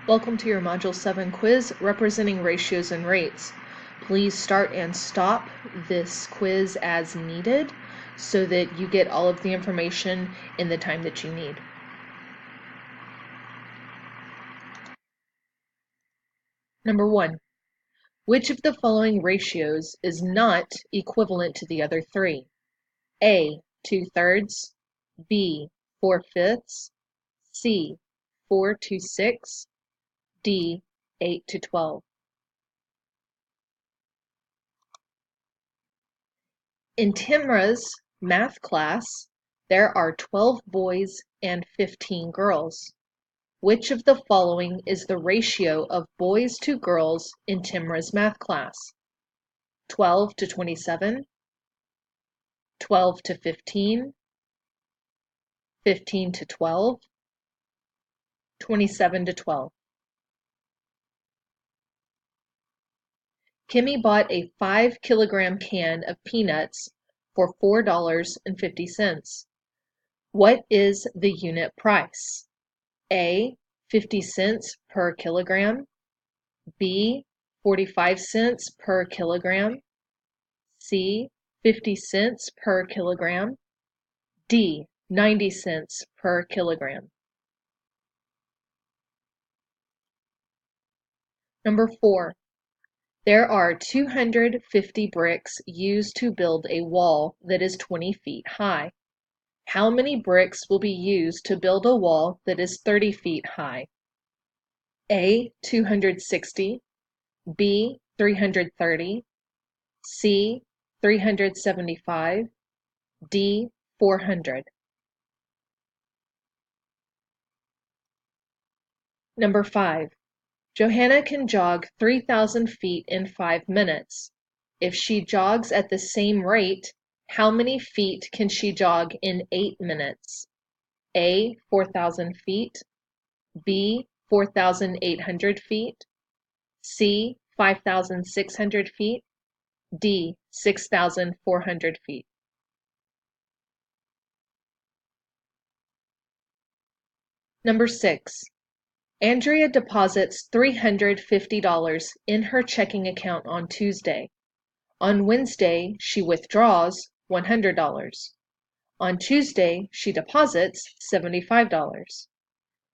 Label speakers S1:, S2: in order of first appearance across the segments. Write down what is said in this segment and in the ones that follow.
S1: Welcome to your Module 7 quiz representing ratios and rates. Please start and stop this quiz as needed so that you get all of the information in the time that you need. Number 1. Which of the following ratios is not equivalent to the other three? A. 2/3, B. 4/5, C. 4:6, D. 8:12. In Timra's math class, there are 12 boys and 15 girls. Which of the following is the ratio of boys to girls in Timra's math class? 12 to 27, 12 to 15, 15 to 12, 27 to 12. Kimmy bought a 5-kilogram can of peanuts for $4.50. What is the unit price? A. 50 cents per kilogram, B. 45 cents per kilogram, C. 50 cents per kilogram, D. 90 cents per kilogram. Number 4. There are 250 bricks used to build a wall that is 20 feet high. How many bricks will be used to build a wall that is 30 feet high? A. 260, B. 330, C. 375, D. 400. Number 5. Johanna can jog 3,000 feet in 5 minutes. If she jogs at the same rate, how many feet can she jog in 8 minutes? A. 4,000 feet, B. 4,800 feet, C. 5,600 feet, D. 6,400 feet. Number 6. Andrea deposits $350 in her checking account on Tuesday. On Wednesday, she withdraws $100. On Tuesday, she deposits $75.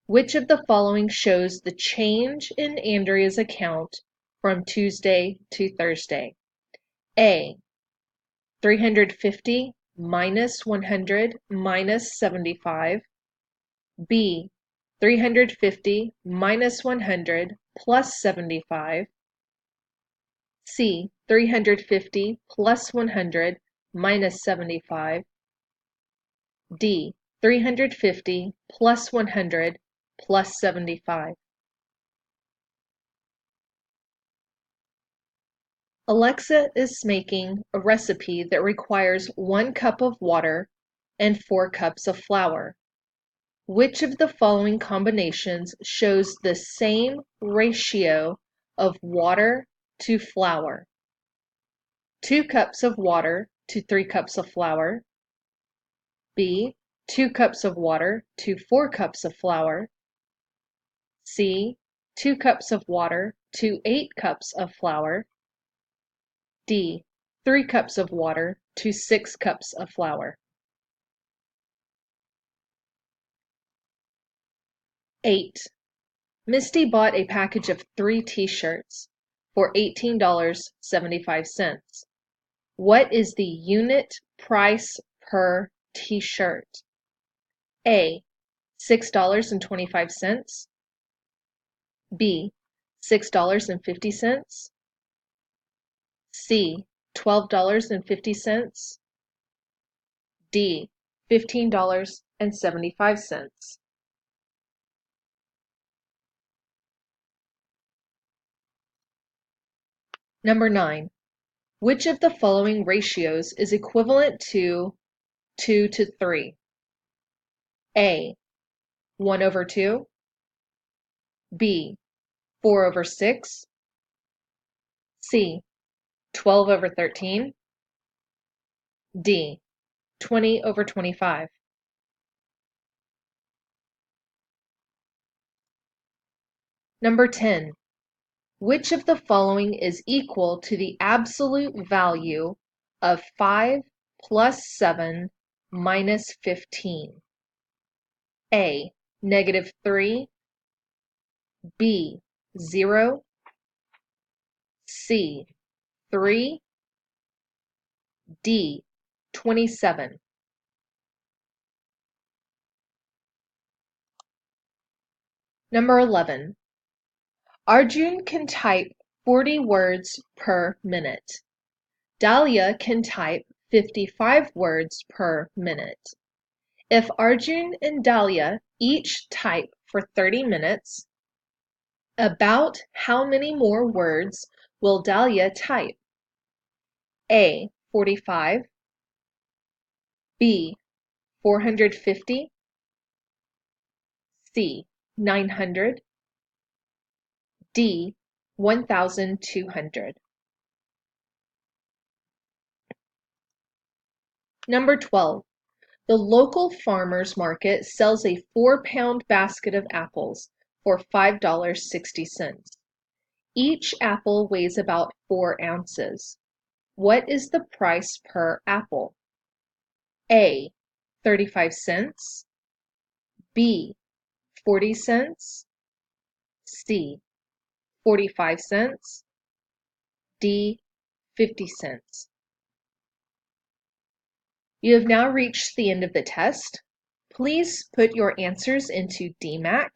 S1: Which of the following shows the change in Andrea's account from Tuesday to Thursday? A. 350 minus 100 minus 75. B. 350 minus 100 plus 75. C. 350 plus 100 minus 75. D. 350 plus 100 plus 75. Alexa is making a recipe that requires 1 cup of water and 4 cups of flour. Which of the following combinations shows the same ratio of water to flour? 2 cups of water to 3 cups of flour. B. 2 cups of water to 4 cups of flour. C. 2 cups of water to 8 cups of flour. D. 3 cups of water to 6 cups of flour. 8. Misty bought a package of 3 t-shirts for $18.75. What is the unit price per t-shirt? A. $6.25, B. $6.50, C. $12.50, D. $15.75. Number 9. Which of the following ratios is equivalent to 2 to 3? A. 1/2, B. 4/6, C. 12/13, D. 20/25. Number 10. Which of the following is equal to the absolute value of 5 plus 7 minus 15? A. -3, B. 0, C. 3, D. 27. Number 11. Arjun can type 40 words per minute. Dahlia can type 55 words per minute. If Arjun and Dahlia each type for 30 minutes, about how many more words will Dahlia type? A. 45, B. 450, C. 900, D. 1,200. Number 12. The local farmer's market sells a 4-pound basket of apples for $5.60. Each apple weighs about 4 ounces. What is the price per apple? A. 35 cents, B. 40 cents, C. 45 cents, D. 50 cents. You have now reached the end of the test. Please put your answers into DMAC.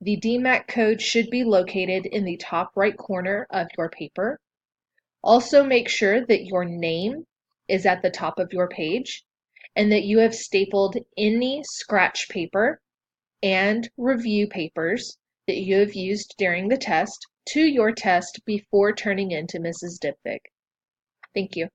S1: The DMAC code should be located in the top right corner of your paper. Also make sure that your name is at the top of your page and that you have stapled any scratch paper and review papers that you have used during the test to your test before turning in to Mrs. Dipvig. Thank you.